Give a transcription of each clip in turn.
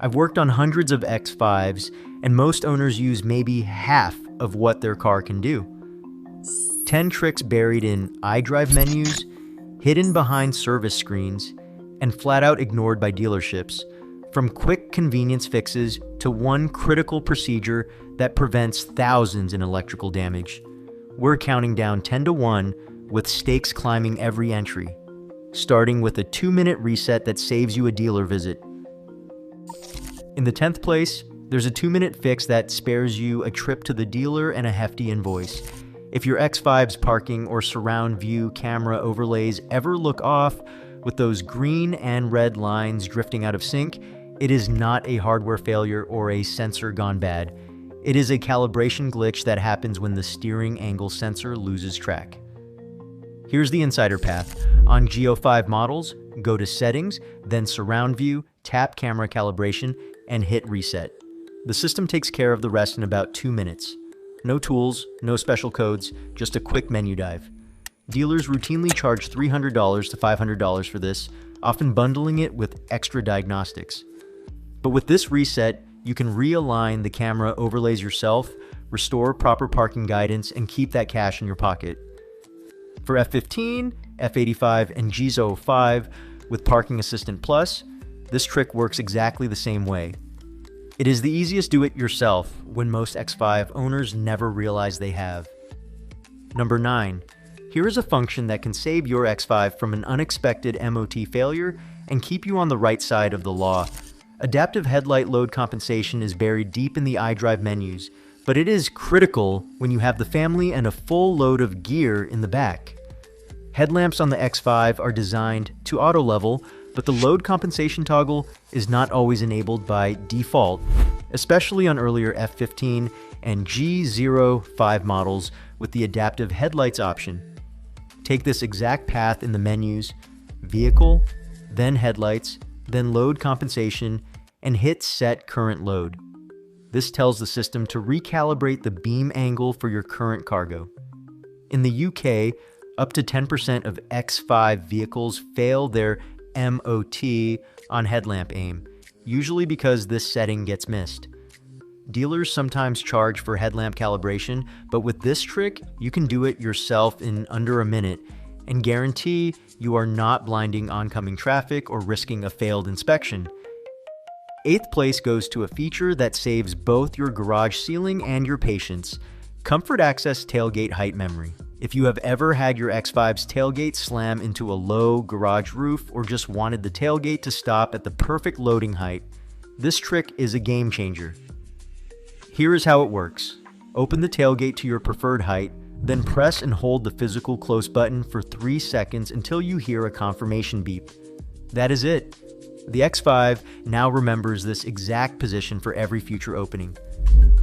I've worked on hundreds of X5s, and most owners use maybe half of what their car can do. 10 tricks buried in iDrive menus, hidden behind service screens, and flat out ignored by dealerships, from quick convenience fixes to one critical procedure that prevents thousands in electrical damage. We're counting down 10 to 1 with stakes climbing every entry, starting with a 2-minute reset that saves you a dealer visit. In the 10th place, there's a 2-minute fix that spares you a trip to the dealer and a hefty invoice. If your X5's parking or surround view camera overlays ever look off with those green and red lines drifting out of sync, it is not a hardware failure or a sensor gone bad. It is a calibration glitch that happens when the steering angle sensor loses track. Here's the insider path. On G05 models, go to Settings, then Surround View, tap Camera Calibration, and hit Reset. The system takes care of the rest in about 2 minutes. No tools, no special codes, just a quick menu dive. Dealers routinely charge $300 to $500 for this, often bundling it with extra diagnostics. But with this reset, you can realign the camera overlays yourself, restore proper parking guidance, and keep that cash in your pocket. For F15, F85, and G05 with Parking Assistant Plus, this trick works exactly the same way. It is the easiest do-it-yourself when most X5 owners never realize they have. Number 9. Here is a function that can save your X5 from an unexpected MOT failure and keep you on the right side of the law. Adaptive headlight load compensation is buried deep in the iDrive menus, but it is critical when you have the family and a full load of gear in the back. Headlamps on the X5 are designed to auto-level, but the load compensation toggle is not always enabled by default, especially on earlier F15 and G05 models with the adaptive headlights option. Take this exact path in the menus, Vehicle, then Headlights, then Load Compensation, and hit Set Current Load. This tells the system to recalibrate the beam angle for your current cargo. In the UK, up to 10% of X5 vehicles fail their MOT on headlamp aim, usually because this setting gets missed. Dealers sometimes charge for headlamp calibration, but with this trick, you can do it yourself in under a minute and guarantee you are not blinding oncoming traffic or risking a failed inspection. 8th place goes to a feature that saves both your garage ceiling and your patience: Comfort Access Tailgate Height Memory. If you have ever had your X5's tailgate slam into a low garage roof or just wanted the tailgate to stop at the perfect loading height, this trick is a game changer. Here is how it works. Open the tailgate to your preferred height, then press and hold the physical close button for 3 seconds until you hear a confirmation beep. That is it. The X5 now remembers this exact position for every future opening.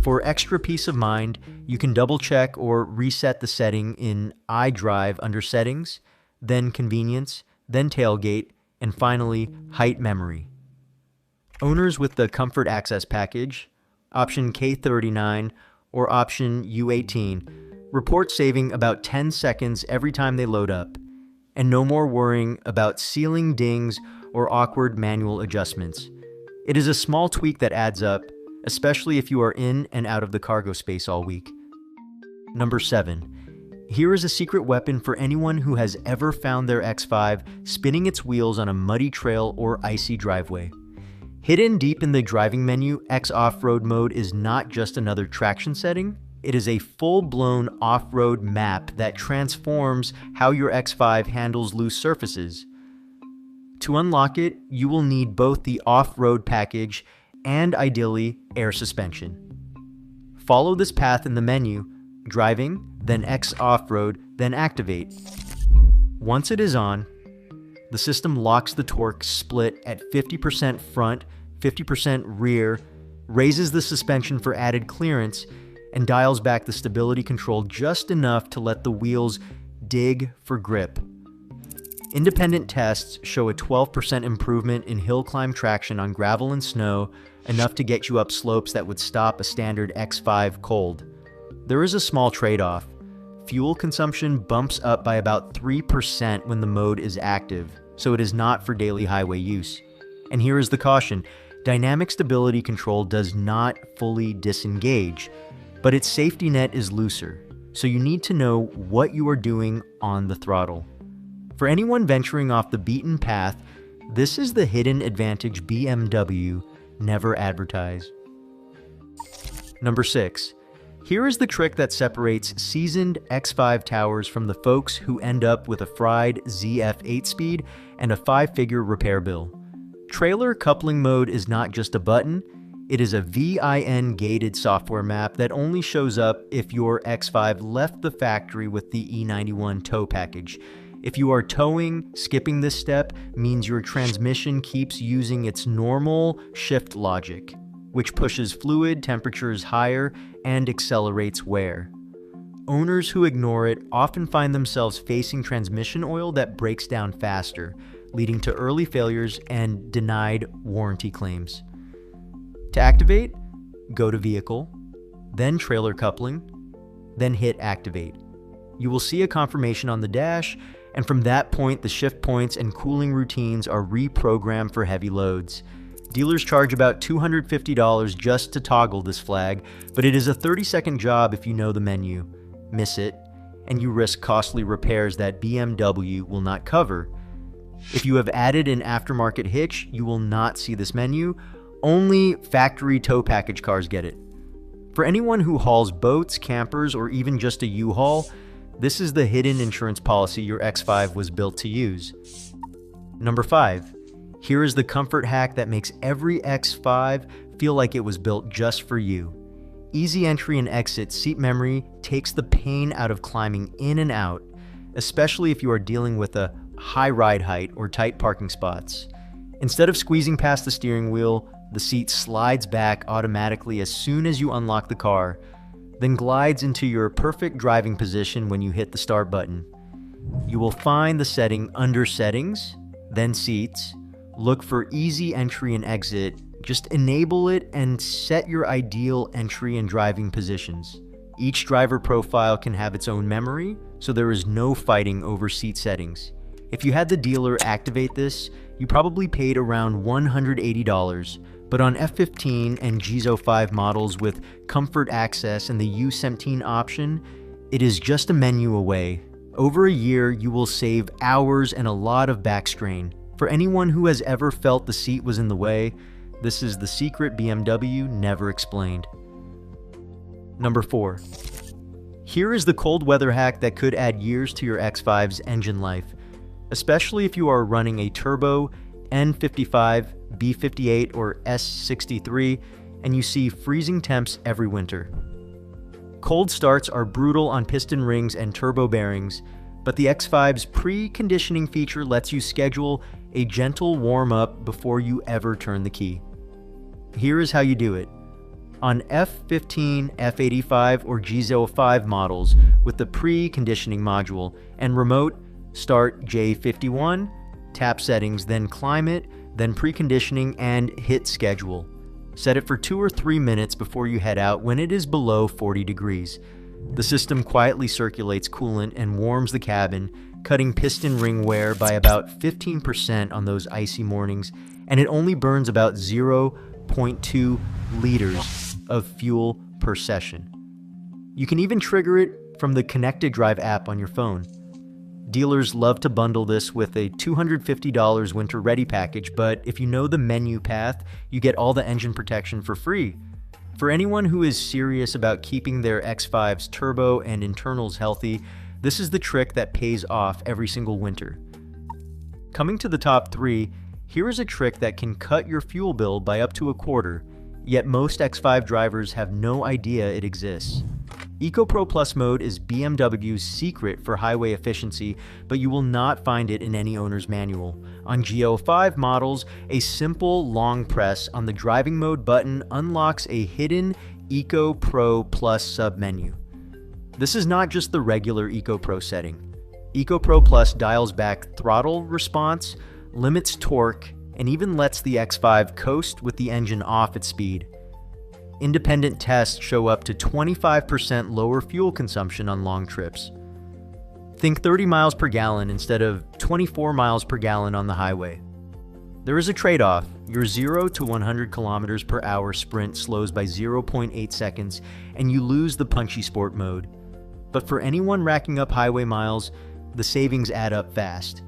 For extra peace of mind, you can double-check or reset the setting in iDrive under Settings, then Convenience, then Tailgate, and finally Height Memory. Owners with the Comfort Access package, option K39 or option U18, report saving about 10 seconds every time they load up, and no more worrying about ceiling dings or awkward manual adjustments. It is a small tweak that adds up, especially if you are in and out of the cargo space all week. Number 7. Here is a secret weapon for anyone who has ever found their X5 spinning its wheels on a muddy trail or icy driveway. Hidden deep in the driving menu, X Off-Road mode is not just another traction setting, it is a full-blown off-road map that transforms how your X5 handles loose surfaces. To unlock it, you will need both the off-road package and ideally air suspension. Follow this path in the menu: Driving, then X Off-Road, then Activate. Once it is on, the system locks the torque split at 50% front, 50% rear, raises the suspension for added clearance, and dials back the stability control just enough to let the wheels dig for grip. Independent tests show a 12% improvement in hill climb traction on gravel and snow, enough to get you up slopes that would stop a standard X5 cold. There is a small trade-off. Fuel consumption bumps up by about 3% when the mode is active, so it is not for daily highway use. And here is the caution: Dynamic stability control does not fully disengage, but its safety net is looser, so you need to know what you are doing on the throttle. For anyone venturing off the beaten path, this is the hidden advantage BMW never advertised. Number 6. Here is the trick that separates seasoned X5 towers from the folks who end up with a fried ZF 8-speed and a 5-figure repair bill. Trailer coupling mode is not just a button, it is a VIN gated software map that only shows up if your X5 left the factory with the E91 tow package. If you are towing, skipping this step means your transmission keeps using its normal shift logic, which pushes fluid temperatures higher and accelerates wear. Owners who ignore it often find themselves facing transmission oil that breaks down faster, leading to early failures and denied warranty claims. To activate, go to Vehicle, then Trailer Coupling, then hit Activate. You will see a confirmation on the dash, and from that point, the shift points and cooling routines are reprogrammed for heavy loads. Dealers charge about $250 just to toggle this flag, but it is a 30-second job if you know the menu. Miss it, and you risk costly repairs that BMW will not cover. If you have added an aftermarket hitch, you will not see this menu. Only factory tow package cars get it. For anyone who hauls boats, campers, or even just a U-Haul, this is the hidden insurance policy your X5 was built to use. Number 5. Here is the comfort hack that makes every X5 feel like it was built just for you. Easy entry and exit seat memory takes the pain out of climbing in and out, especially if you are dealing with a high ride height or tight parking spots. Instead of squeezing past the steering wheel, the seat slides back automatically as soon as you unlock the car, then glides into your perfect driving position when you hit the start button. You will find the setting under Settings, then Seats. Look for Easy Entry and Exit. Just enable it and set your ideal entry and driving positions. Each driver profile can have its own memory, so there is no fighting over seat settings. If you had the dealer activate this, you probably paid around $180, but on F15 and GZO5 models with Comfort Access and the U17 option, it is just a menu away. Over a year, you will save hours and a lot of back strain. For anyone who has ever felt the seat was in the way, this is the secret BMW never explained. Number 4. Here is the cold weather hack that could add years to your X5's engine life, especially if you are running a turbo N55, B58, or S63 and you see freezing temps every winter. Cold starts are brutal on piston rings and turbo bearings, but the X5's preconditioning feature lets you schedule a gentle warm-up before you ever turn the key. Here is how you do it. On F15, F85, or GZO5 models with the preconditioning module and remote, start J51, tap Settings, then Climate, then Preconditioning, and hit Schedule. Set it for 2 or 3 minutes before you head out when it is below 40 degrees. The system quietly circulates coolant and warms the cabin, cutting piston ring wear by about 15% on those icy mornings, and it only burns about 0.2 liters of fuel per session. You can even trigger it from the Connected Drive app on your phone. Dealers love to bundle this with a $250 winter ready package, but if you know the menu path, you get all the engine protection for free. For anyone who is serious about keeping their X5's turbo and internals healthy, this is the trick that pays off every single winter. Coming to the top 3, here is a trick that can cut your fuel bill by up to a quarter, yet most X5 drivers have no idea it exists. EcoPro Plus mode is BMW's secret for highway efficiency, but you will not find it in any owner's manual. On GO5 models, a simple long press on the driving mode button unlocks a hidden EcoPro Plus submenu. This is not just the regular EcoPro setting. EcoPro Plus dials back throttle response, limits torque, and even lets the X5 coast with the engine off at speed. Independent tests show up to 25% lower fuel consumption on long trips. Think 30 miles per gallon instead of 24 miles per gallon on the highway. There is a trade-off. Your 0 to 100 kilometers per hour sprint slows by 0.8 seconds, and you lose the punchy sport mode. But for anyone racking up highway miles, the savings add up fast.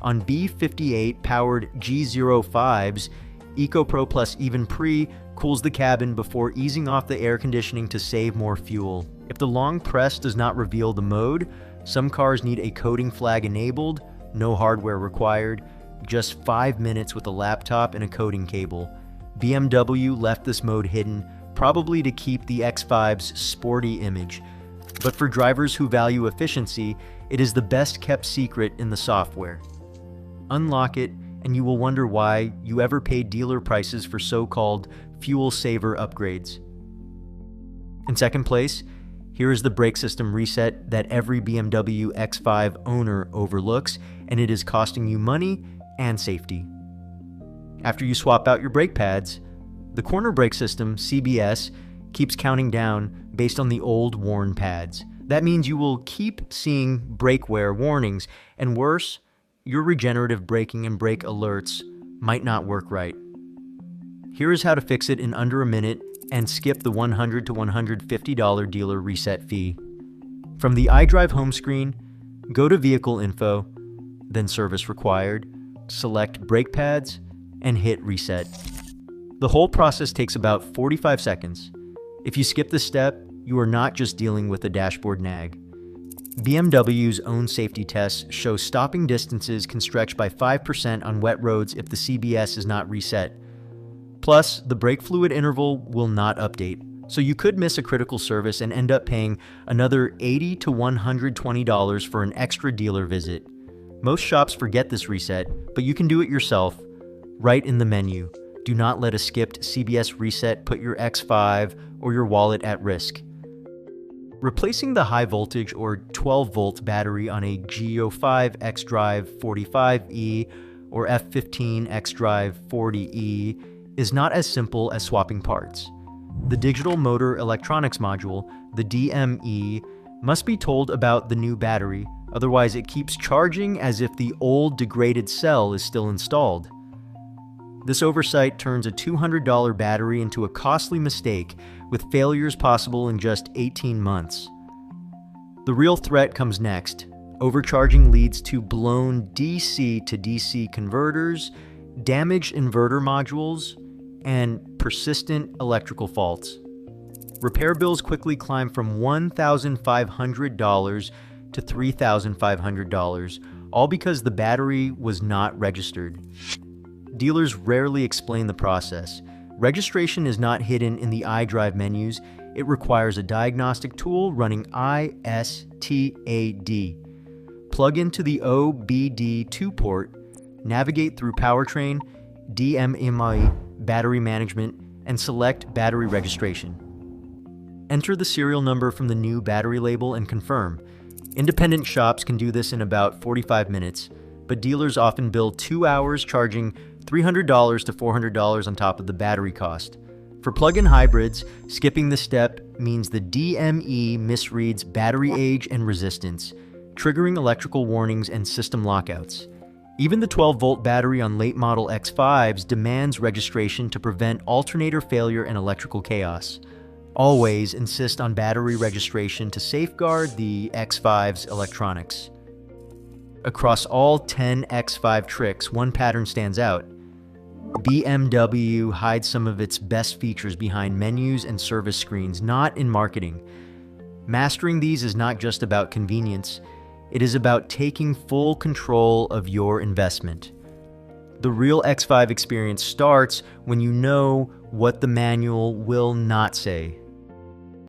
On B58 powered G05s, EcoPro Plus Even Pre cools the cabin before easing off the air conditioning to save more fuel. If the long press does not reveal the mode, some cars need a coding flag enabled, no hardware required, just 5 minutes with a laptop and a coding cable. BMW left this mode hidden, probably to keep the X5's sporty image. But for drivers who value efficiency, it is the best kept secret in the software. Unlock it, and you will wonder why you ever paid dealer prices for so-called fuel saver upgrades. In second place, here is the brake system reset that every BMW X5 owner overlooks, and it is costing you money and safety. After you swap out your brake pads, the corner brake system, CBS, keeps counting down based on the old worn pads. That means you will keep seeing brake wear warnings, and worse, your regenerative braking and brake alerts might not work right. Here is how to fix it in under a minute and skip the $100 to $150 dealer reset fee. From the iDrive home screen, go to Vehicle Info, then Service Required, select Brake Pads, and hit Reset. The whole process takes about 45 seconds. If you skip this step, you are not just dealing with a dashboard nag. BMW's own safety tests show stopping distances can stretch by 5% on wet roads if the CBS is not reset. Plus, the brake fluid interval will not update, so you could miss a critical service and end up paying another $80 to $120 for an extra dealer visit. Most shops forget this reset, but you can do it yourself, right in the menu. Do not let a skipped CBS reset put your X5 or your wallet at risk. Replacing the high voltage or 12-volt battery on a G05 xDrive 45E or F15 xDrive 40E is not as simple as swapping parts. The digital motor electronics module, the DME, must be told about the new battery, otherwise it keeps charging as if the old degraded cell is still installed. This oversight turns a $200 battery into a costly mistake, with failures possible in just 18 months. The real threat comes next. Overcharging leads to blown DC to DC converters, damaged inverter modules, and persistent electrical faults. Repair bills quickly climb from $1,500 to $3,500, all because the battery was not registered. Dealers rarely explain the process. Registration is not hidden in the iDrive menus. It requires a diagnostic tool running ISTAD. Plug into the OBD2 port, navigate through powertrain, DMMI, battery management, and select battery registration. Enter the serial number from the new battery label and confirm. Independent shops can do this in about 45 minutes, but dealers often bill 2 hours, charging $300 to $400 on top of the battery cost. For plug-in hybrids, skipping this step means the DME misreads battery age and resistance, triggering electrical warnings and system lockouts. Even the 12-volt battery on late-model X5s demands registration to prevent alternator failure and electrical chaos. Always insist on battery registration to safeguard the X5's electronics. Across all 10 X5 tricks, one pattern stands out. BMW hides some of its best features behind menus and service screens, not in marketing. Mastering these is not just about convenience, it is about taking full control of your investment. The real X5 experience starts when you know what the manual will not say.